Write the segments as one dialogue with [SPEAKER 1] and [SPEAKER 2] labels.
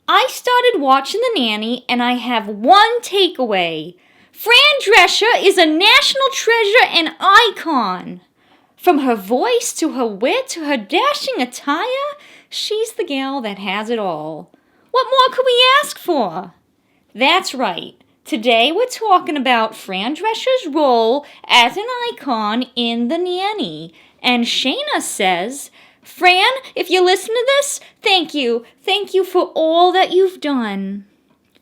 [SPEAKER 1] I started watching The Nanny, and I have one takeaway. Fran Drescher is a national treasure and icon. From her voice to her wit to her dashing attire, she's the gal that has it all. What more could we ask for? That's right. Today we're talking about Fran Drescher's role as an icon in The Nanny. And Shayna says, Fran, if you listen to this, thank you. Thank you for all that you've done.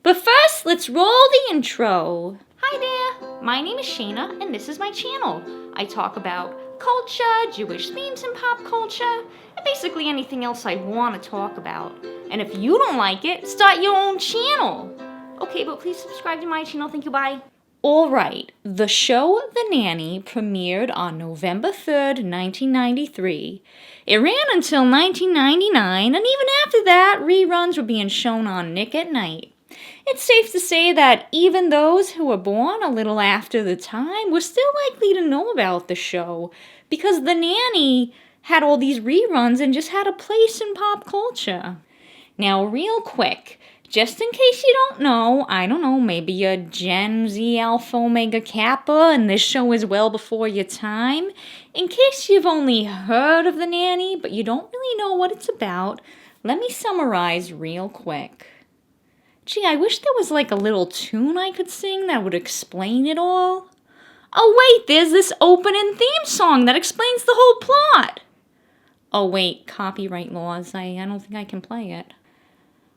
[SPEAKER 1] But first, let's roll the intro. Hi there, my name is Shayna, and this is my channel. I talk about culture, Jewish themes and pop culture, and basically anything else I want to talk about. And if you don't like it, start your own channel. Okay, but please subscribe to my channel. Thank you, bye. Alright, the show The Nanny premiered on November 3rd, 1993. It ran until 1999, and even after that, reruns were being shown on Nick at Night. It's safe to say that even those who were born a little after the time were still likely to know about the show, because The Nanny had all these reruns and just had a place in pop culture. Now, real quick, just in case you don't know, I don't know, maybe you're Gen Z Alpha Omega Kappa and this show is well before your time. In case you've only heard of The Nanny, but you don't really know what it's about, let me summarize real quick. Gee, I wish there was like a little tune I could sing that would explain it all. Oh wait, there's this opening theme song that explains the whole plot. Oh wait, copyright laws, I don't think I can play it.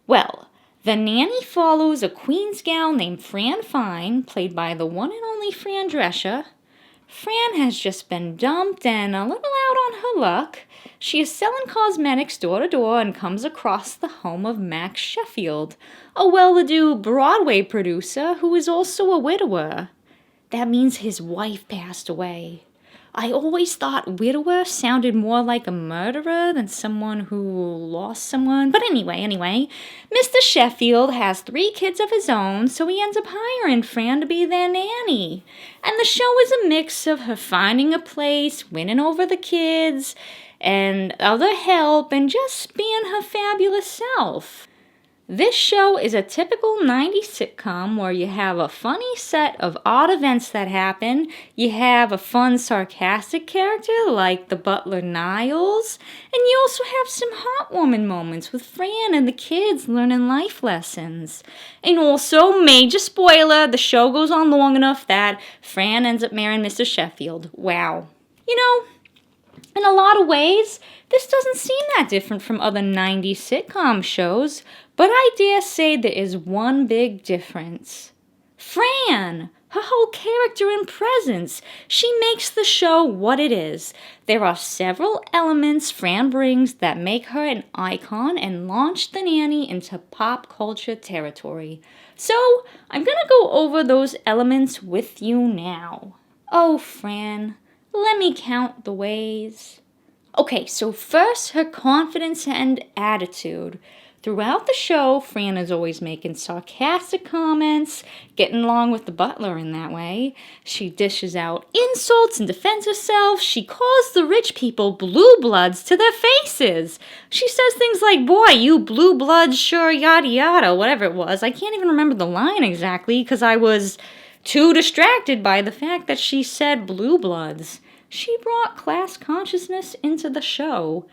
[SPEAKER 1] Well, The Nanny follows a Queens gal named Fran Fine, played by the one and only Fran Drescher. Fran has just been dumped and a little out on her luck. She is selling cosmetics door to door and comes across the home of Max Sheffield, a well-to-do Broadway producer who is also a widower. That means his wife passed away. I always thought widower sounded more like a murderer than someone who lost someone. But anyway, Mr. Sheffield has 3 kids of his own, so he ends up hiring Fran to be their nanny. And the show is a mix of her finding a place, winning over the kids, and other help, and just being her fabulous self. This show is a typical 90s sitcom where you have a funny set of odd events that happen, you have a fun sarcastic character like the butler Niles, and you also have some heartwarming moments with Fran and the kids learning life lessons. And also, major spoiler, the show goes on long enough that Fran ends up marrying Mr. Sheffield. Wow. You know, in a lot of ways, this doesn't seem that different from other 90s sitcom shows, but I dare say there is one big difference. Fran! Her whole character and presence. She makes the show what it is. There are several elements Fran brings that make her an icon and launch The Nanny into pop culture territory. So, I'm gonna go over those elements with you now. Oh, Fran, let me count the ways. Okay, so first, her confidence and attitude. Throughout the show, Fran is always making sarcastic comments, getting along with the butler in that way. She dishes out insults and defends herself. She calls the rich people blue bloods to their faces. She says things like, boy, you blue bloods, sure, yada yada, whatever it was. I can't even remember the line exactly because I was too distracted by the fact that she said blue bloods. She brought class consciousness into the show.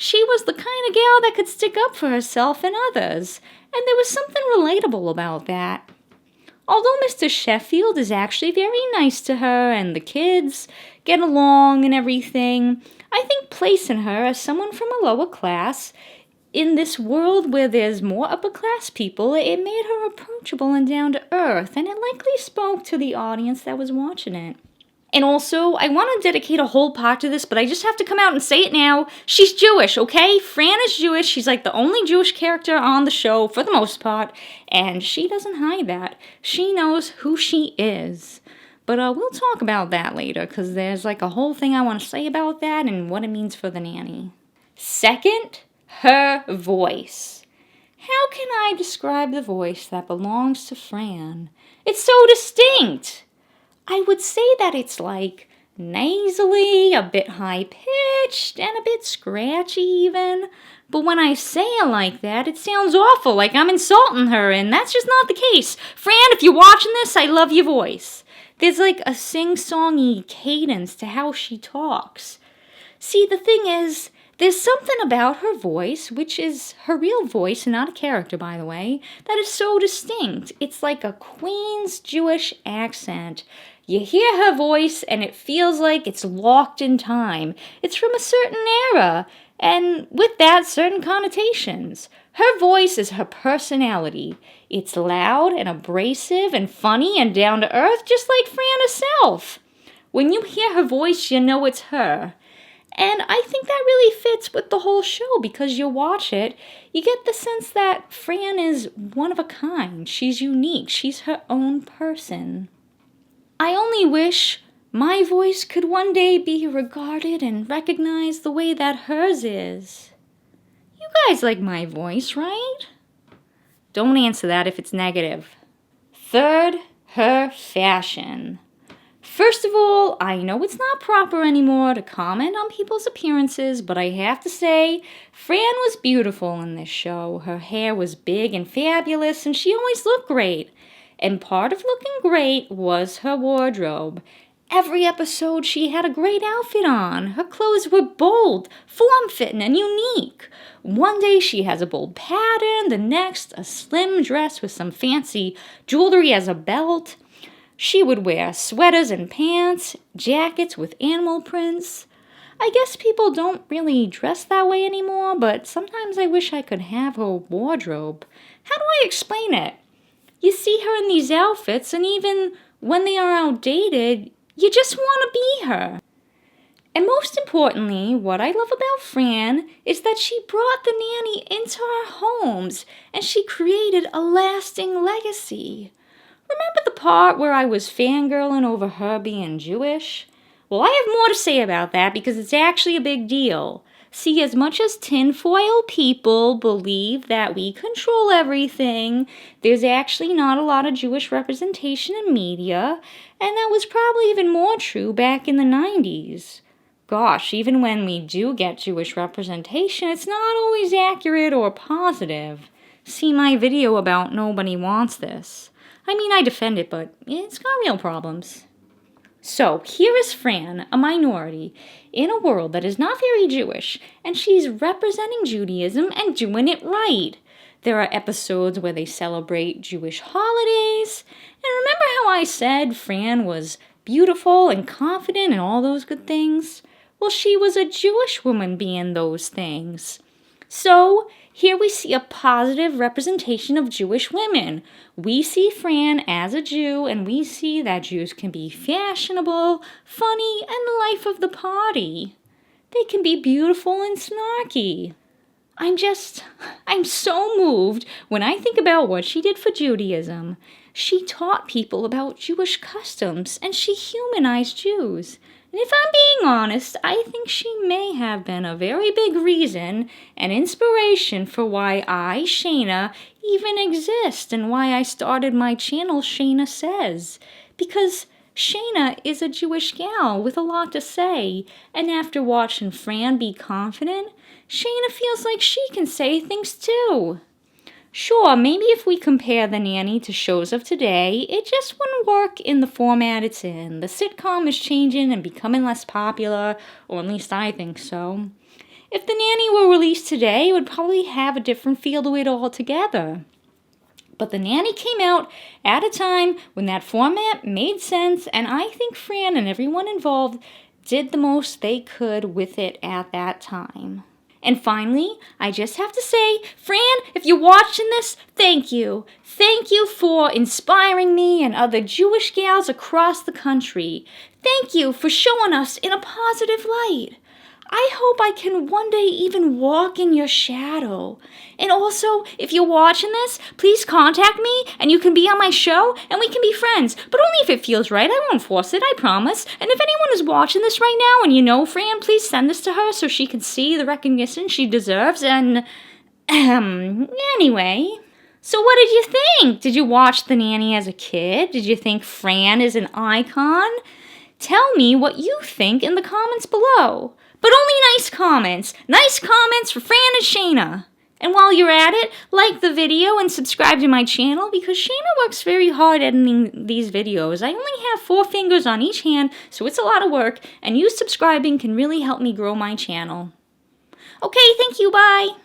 [SPEAKER 1] She was the kind of gal that could stick up for herself and others, and there was something relatable about that. Although Mr. Sheffield is actually very nice to her and the kids get along and everything, I think placing her as someone from a lower class in this world where there's more upper class people, it made her approachable and down to earth, and it likely spoke to the audience that was watching it. And also, I want to dedicate a whole part to this, but I just have to come out and say it now. She's Jewish, okay? Fran is Jewish. She's like the only Jewish character on the show for the most part, and she doesn't hide that. She knows who she is. But we'll talk about that later, because there's like a whole thing I want to say about that and what it means for The Nanny. Second, her voice. How can I describe the voice that belongs to Fran? It's so distinct. I would say that it's like nasally, a bit high-pitched, and a bit scratchy even. But when I say it like that, it sounds awful, like I'm insulting her, and that's just not the case. Fran, if you're watching this, I love your voice. There's like a sing-songy cadence to how she talks. See, the thing is, there's something about her voice, which is her real voice, not a character, by the way, that is so distinct. It's like a Queen's Jewish accent. You hear her voice, and it feels like it's locked in time. It's from a certain era, and with that, certain connotations. Her voice is her personality. It's loud and abrasive and funny and down to earth, just like Fran herself. When you hear her voice, you know it's her. And I think that really fits with the whole show because you watch it, you get the sense that Fran is one of a kind. She's unique. She's her own person. I only wish my voice could one day be regarded and recognized the way that hers is. You guys like my voice, right? Don't answer that if it's negative. Third, her fashion. First of all, I know it's not proper anymore to comment on people's appearances, but I have to say, Fran was beautiful in this show. Her hair was big and fabulous, and she always looked great. And part of looking great was her wardrobe. Every episode she had a great outfit on. Her clothes were bold, form-fitting, and unique. One day she has a bold pattern, the next a slim dress with some fancy jewelry as a belt. She would wear sweaters and pants, jackets with animal prints. I guess people don't really dress that way anymore, but sometimes I wish I could have her wardrobe. How do I explain it? You see her in these outfits, and even when they are outdated, you just want to be her. And most importantly, what I love about Fran is that she brought the nanny into our homes, and she created a lasting legacy. Remember the part where I was fangirling over her being Jewish? Well, I have more to say about that because it's actually a big deal. See, as much as tinfoil people believe that we control everything, there's actually not a lot of Jewish representation in media, and that was probably even more true back in the 90s. Gosh, even when we do get Jewish representation, it's not always accurate or positive. See my video about Nobody Wants This. I mean, I defend it, but it's got real problems. So, here is Fran, a minority, in a world that is not very Jewish, and she's representing Judaism and doing it right. There are episodes where they celebrate Jewish holidays, and remember how I said Fran was beautiful and confident and all those good things? Well, she was a Jewish woman being those things. So, here we see a positive representation of Jewish women. We see Fran as a Jew, and we see that Jews can be fashionable, funny, and the life of the party. They can be beautiful and snarky. I'm so moved when I think about what she did for Judaism. She taught people about Jewish customs, and she humanized Jews. And if I'm being honest, I think she may have been a very big reason and inspiration for why I, Shayna, even exist and why I started my channel Shayna Says. Because Shayna is a Jewish gal with a lot to say, and after watching Fran be confident, Shayna feels like she can say things too. Sure, maybe if we compare The Nanny to shows of today, it just wouldn't work in the format it's in. The sitcom is changing and becoming less popular, or at least I think so. If The Nanny were released today, it would probably have a different feel to it altogether. But The Nanny came out at a time when that format made sense, and I think Fran and everyone involved did the most they could with it at that time. And finally, I just have to say, Fran, if you're watching this, thank you. Thank you for inspiring me and other Jewish gals across the country. Thank you for showing us in a positive light. I hope I can one day even walk in your shadow. And also, if you're watching this, please contact me and you can be on my show and we can be friends. But only if it feels right. I won't force it, I promise. And if anyone is watching this right now and you know Fran, please send this to her so she can see the recognition she deserves. And, anyway. So what did you think? Did you watch The Nanny as a kid? Did you think Fran is an icon? Tell me what you think in the comments below. But only nice comments. Nice comments for Fran and Shayna. And while you're at it, like the video and subscribe to my channel because Shayna works very hard editing these videos. I only have 4 fingers on each hand, so it's a lot of work, and you subscribing can really help me grow my channel. Okay, thank you, bye!